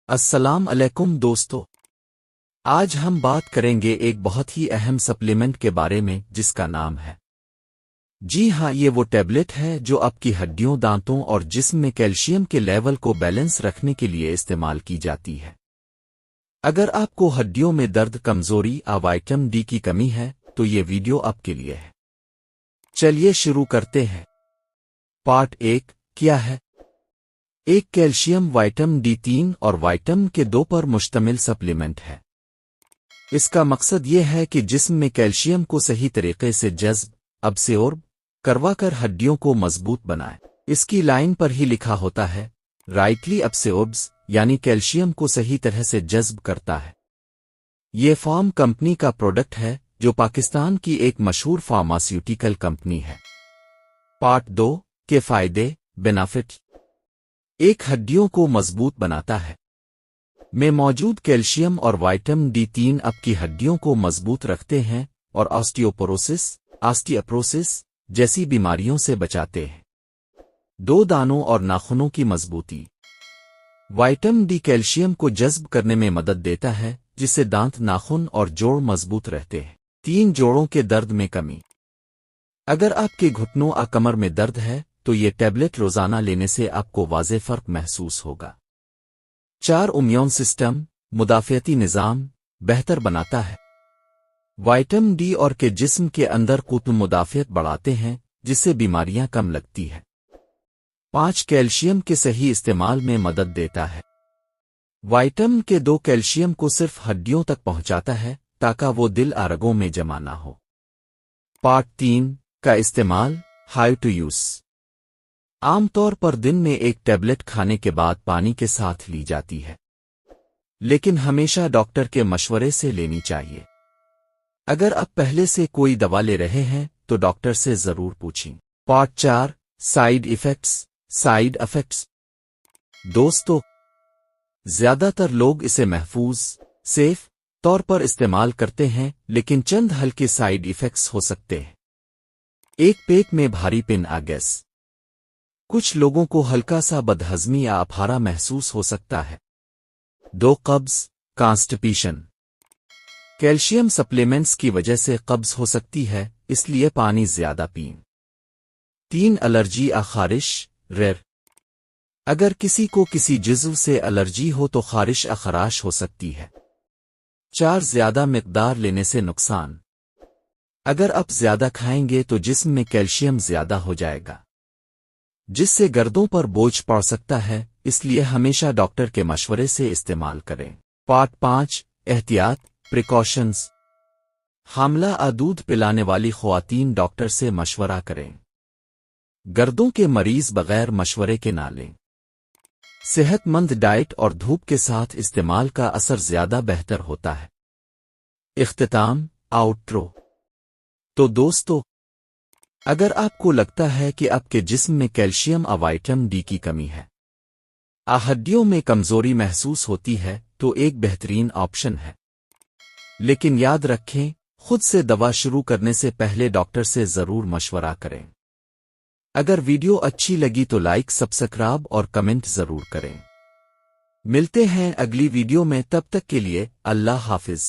السلام علیکم دوستو، آج ہم بات کریں گے ایک بہت ہی اہم سپلیمنٹ کے بارے میں جس کا نام ہے جی ہاں، یہ وہ ٹیبلٹ ہے جو آپ کی ہڈیوں، دانتوں اور جسم میں کیلشیم کے لیول کو بیلنس رکھنے کے لیے استعمال کی جاتی ہے۔ اگر آپ کو ہڈیوں میں درد، کمزوری یا وٹامن ڈی کی کمی ہے تو یہ ویڈیو آپ کے لیے ہے۔ چلیے شروع کرتے ہیں۔ پارٹ 1 کیا ہے؟ ایک کیلشیم، وٹامن ڈی3 اور وٹامن کے 2 پر مشتمل سپلیمنٹ ہے۔ اس کا مقصد یہ ہے کہ جسم میں کیلشیم کو صحیح طریقے سے جذب، ابسورب کروا کر ہڈیوں کو مضبوط بنائے۔ اس کی لائن پر ہی لکھا ہوتا ہے رائٹلی ابسوربز، یعنی کیلشیم کو صحیح طرح سے جذب کرتا ہے۔ یہ فارم کمپنی کا پروڈکٹ ہے جو پاکستان کی ایک مشہور فارماسیوٹیکل کمپنی ہے۔ پارٹ 2 کے فائدے، بینیفٹ۔ ایک، ہڈیوں کو مضبوط بناتا ہے۔ میں موجود کیلشیم اور وٹامن ڈی3 آپ کی ہڈیوں کو مضبوط رکھتے ہیں اور آسٹیوپروسس جیسی بیماریوں سے بچاتے ہیں۔ 2، دانوں اور ناخنوں کی مضبوطی۔ وٹامن ڈی کیلشیم کو جذب کرنے میں مدد دیتا ہے جس سے دانت، ناخن اور جوڑ مضبوط رہتے ہیں۔ 3، جوڑوں کے درد میں کمی۔ اگر آپ کے گھٹنوں یا کمر میں درد ہے تو یہ ٹیبلٹ روزانہ لینے سے آپ کو واضح فرق محسوس ہوگا۔ 4، امیون سسٹم، مدافعتی نظام بہتر بناتا ہے۔ وٹامن ڈی اور کے جسم کے اندر قوت مدافعت بڑھاتے ہیں جس سے بیماریاں کم لگتی ہیں۔ 5، کیلشیم کے صحیح استعمال میں مدد دیتا ہے۔ وٹامن کے 2 کیلشیم کو صرف ہڈیوں تک پہنچاتا ہے تاکہ وہ دل اور رگوں میں جمع نہ ہو۔ پارٹ 3 کا استعمال، ہاؤ ٹو یوز۔ عام طور پر دن میں ایک ٹیبلٹ کھانے کے بعد پانی کے ساتھ لی جاتی ہے، لیکن ہمیشہ ڈاکٹر کے مشورے سے لینی چاہیے۔ اگر آپ پہلے سے کوئی دوا لے رہے ہیں تو ڈاکٹر سے ضرور پوچھیں۔ Part 4 side effects. دوستو، زیادہ تر لوگ اسے محفوظ، سیف طور پر استعمال کرتے ہیں، لیکن چند ہلکے سائیڈ ایفیکٹس ہو سکتے ہیں۔ 1، پیٹ میں بھاری پن یا گیس۔ کچھ لوگوں کو ہلکا سا بدہضمی یا اپہارا محسوس ہو سکتا ہے۔ 2، قبض، کانسٹیپیشن۔ کیلشیم سپلیمنٹس کی وجہ سے قبض ہو سکتی ہے، اس لیے پانی زیادہ پئیں۔ 3، الرجی یا خارش، ریئر۔ اگر کسی کو کسی جزو سے الرجی ہو تو خارش یا خراش ہو سکتی ہے۔ 4، زیادہ مقدار لینے سے نقصان۔ اگر آپ زیادہ کھائیں گے تو جسم میں کیلشیم زیادہ ہو جائے گا، جس سے گردوں پر بوجھ پڑ سکتا ہے، اس لیے ہمیشہ ڈاکٹر کے مشورے سے استعمال کریں۔ پارٹ 5 احتیاط، پریکاشنز۔ حاملہ یا دودھ پلانے والی خواتین ڈاکٹر سے مشورہ کریں۔ گردوں کے مریض بغیر مشورے کے نہ لیں۔ صحت مند ڈائٹ اور دھوپ کے ساتھ استعمال کا اثر زیادہ بہتر ہوتا ہے۔ اختتام، آؤٹرو۔ تو دوستو، اگر آپ کو لگتا ہے کہ آپ کے جسم میں کیلشیم اور وٹامن ڈی کی کمی ہے، ہڈیوں میں کمزوری محسوس ہوتی ہے، تو ایک بہترین آپشن ہے۔ لیکن یاد رکھیں، خود سے دوا شروع کرنے سے پہلے ڈاکٹر سے ضرور مشورہ کریں۔ اگر ویڈیو اچھی لگی تو لائک، سبسکرائب اور کمنٹ ضرور کریں۔ ملتے ہیں اگلی ویڈیو میں، تب تک کے لیے اللہ حافظ۔